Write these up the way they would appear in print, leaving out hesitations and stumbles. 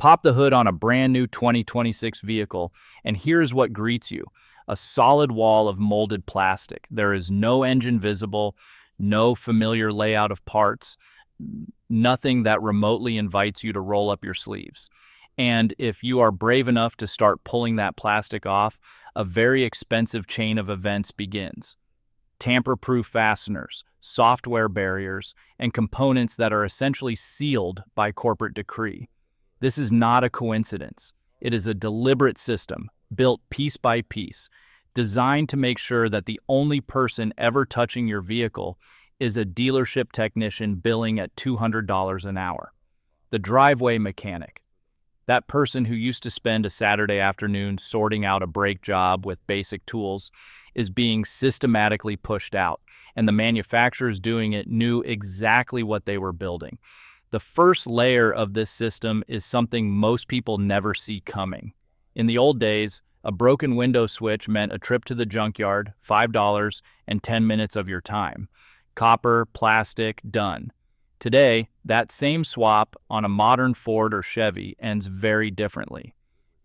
Pop the hood on a brand new 2026 vehicle, and here's what greets you: a solid wall of molded plastic. There is no engine visible, no familiar layout of parts, nothing that remotely invites you to roll up your sleeves. And if you are brave enough to start pulling that plastic off, a very expensive chain of events begins. Tamper-proof fasteners, software barriers, and components that are essentially sealed by corporate decree. This is not a coincidence. It is a deliberate system, built piece by piece, designed to make sure that the only person ever touching your vehicle is a dealership technician billing at $200 an hour. The driveway mechanic. That person who used to spend a Saturday afternoon sorting out a brake job with basic tools is being systematically pushed out, and the manufacturers doing it knew exactly what they were building. The first layer of this system is something most people never see coming. In the old days, a broken window switch meant a trip to the junkyard, $5, and 10 minutes of your time. Copper, plastic, done. Today, that same swap on a modern Ford or Chevy ends very differently.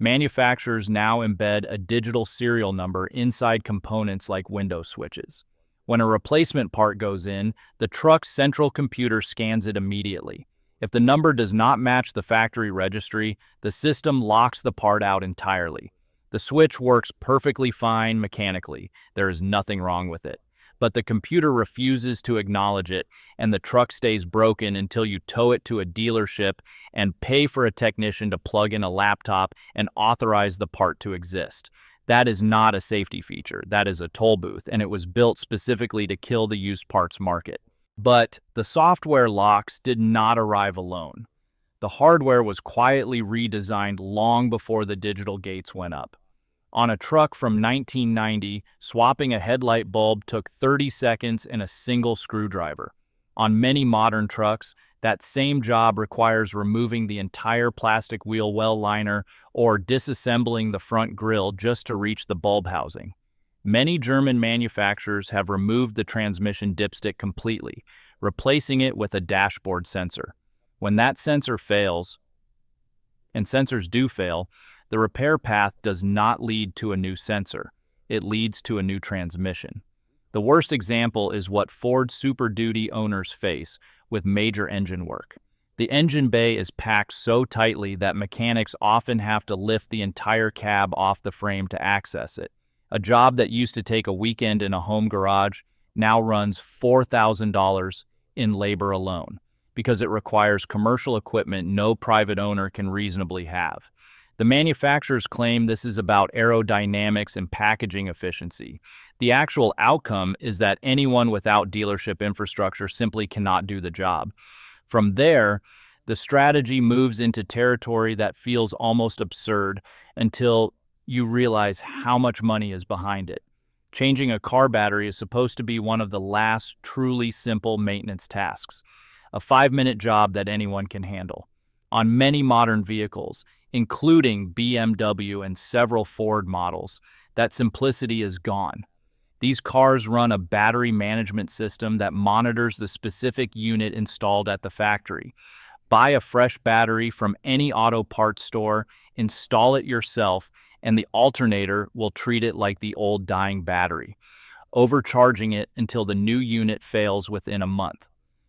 Manufacturers now embed a digital serial number inside components like window switches. When a replacement part goes in, the truck's central computer scans it immediately. If the number does not match the factory registry, the system locks the part out entirely. The switch works perfectly fine mechanically. There is nothing wrong with it. But the computer refuses to acknowledge it, and the truck stays broken until you tow it to a dealership and pay for a technician to plug in a laptop and authorize the part to exist. That is not a safety feature. That is a toll booth, and it was built specifically to kill the used parts market. But the software locks did not arrive alone. The hardware was quietly redesigned long before the digital gates went up. On a truck from 1990, swapping a headlight bulb took 30 seconds and a single screwdriver. On many modern trucks, that same job requires removing the entire plastic wheel well liner or disassembling the front grille just to reach the bulb housing. Many German manufacturers have removed the transmission dipstick completely, replacing it with a dashboard sensor. When that sensor fails, and sensors do fail, the repair path does not lead to a new sensor. It leads to a new transmission. The worst example is what Ford Super Duty owners face with major engine work. The engine bay is packed so tightly that mechanics often have to lift the entire cab off the frame to access it. A job that used to take a weekend in a home garage now runs $4,000 in labor alone, because it requires commercial equipment no private owner can reasonably have. The manufacturers claim this is about aerodynamics and packaging efficiency. The actual outcome is that anyone without dealership infrastructure simply cannot do the job. From there, the strategy moves into territory that feels almost absurd until you realize how much money is behind it. Changing a car battery is supposed to be one of the last truly simple maintenance tasks, a 5-minute job that anyone can handle. On many modern vehicles, including BMW and several Ford models, that simplicity is gone. These cars run a battery management system that monitors the specific unit installed at the factory. Buy a fresh battery from any auto parts store, install it yourself, and the alternator will treat it like the old dying battery, overcharging it until the new unit fails within a month.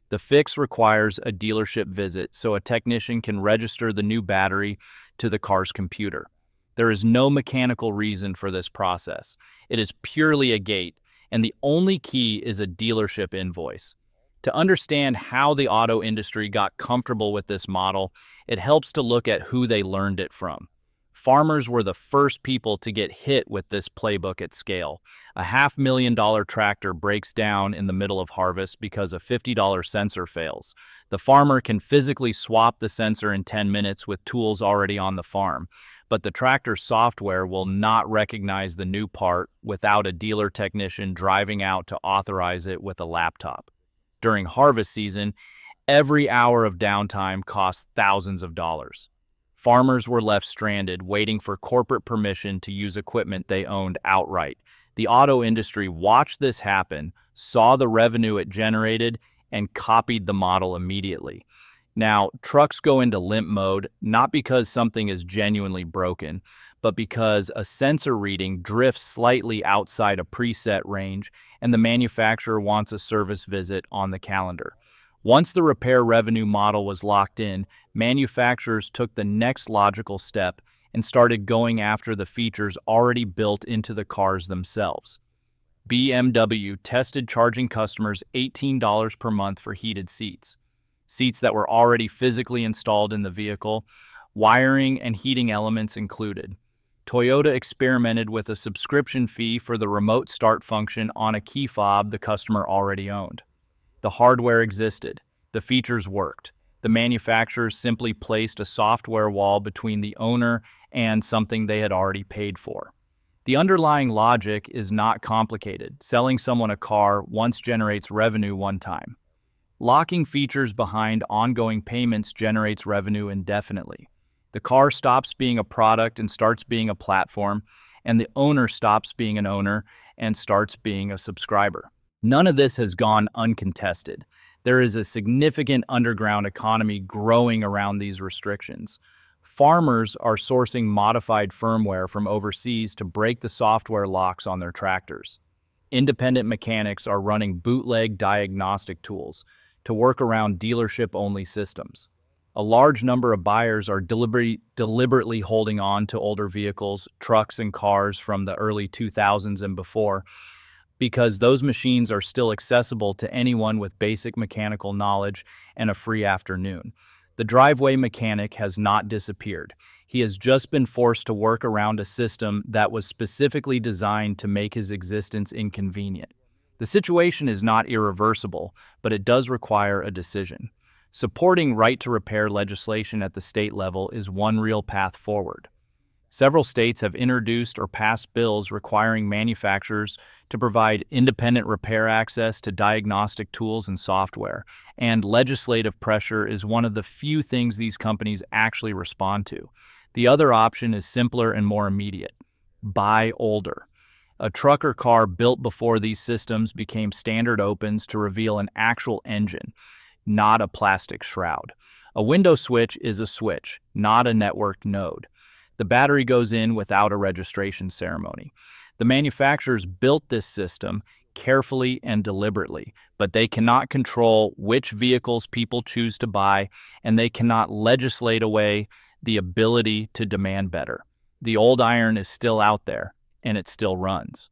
The fix requires a dealership visit so a technician can register the new battery to the car's computer. There is no mechanical reason for this process. It is purely a gate, and the only key is a dealership invoice. To understand how the auto industry got comfortable with this model, it helps to look at who they learned it from. Farmers were the first people to get hit with this playbook at scale. A $500,000 tractor breaks down in the middle of harvest because a $50 sensor fails. The farmer can physically swap the sensor in 10 minutes with tools already on the farm, but the tractor's software will not recognize the new part without a dealer technician driving out to authorize it with a laptop. During harvest season, every hour of downtime costs thousands of dollars. Farmers were left stranded, waiting for corporate permission to use equipment they owned outright. The auto industry watched this happen, saw the revenue it generated, and copied the model immediately. Now, trucks go into limp mode not because something is genuinely broken, but because a sensor reading drifts slightly outside a preset range and the manufacturer wants a service visit on the calendar. Once the repair revenue model was locked in, manufacturers took the next logical step and started going after the features already built into the cars themselves. BMW tested charging customers $18 per month for heated seats. Seats that were already physically installed in the vehicle, wiring and heating elements included. Toyota experimented with a subscription fee for the remote start function on a key fob the customer already owned. The hardware existed. The features worked. The manufacturers simply placed a software wall between the owner and something they had already paid for. The underlying logic is not complicated. Selling someone a car once generates revenue one time. Locking features behind ongoing payments generates revenue indefinitely. The car stops being a product and starts being a platform, and the owner stops being an owner and starts being a subscriber. None of this has gone uncontested. There is a significant underground economy growing around these restrictions. Farmers are sourcing modified firmware from overseas to break the software locks on their tractors. Independent mechanics are running bootleg diagnostic tools to work around dealership-only systems. A large number of buyers are deliberately holding on to older vehicles, trucks, and cars from the early 2000s and before, because those machines are still accessible to anyone with basic mechanical knowledge and a free afternoon. The driveway mechanic has not disappeared. He has just been forced to work around a system that was specifically designed to make his existence inconvenient. The situation is not irreversible, but it does require a decision. Supporting right-to-repair legislation at the state level is one real path forward. Several states have introduced or passed bills requiring manufacturers to provide independent repair access to diagnostic tools and software, and legislative pressure is one of the few things these companies actually respond to. The other option is simpler and more immediate. Buy older. A truck or car built before these systems became standard opens to reveal an actual engine, not a plastic shroud. A window switch is a switch, not a networked node. The battery goes in without a registration ceremony. The manufacturers built this system carefully and deliberately, but they cannot control which vehicles people choose to buy, and they cannot legislate away the ability to demand better. The old iron is still out there, and it still runs.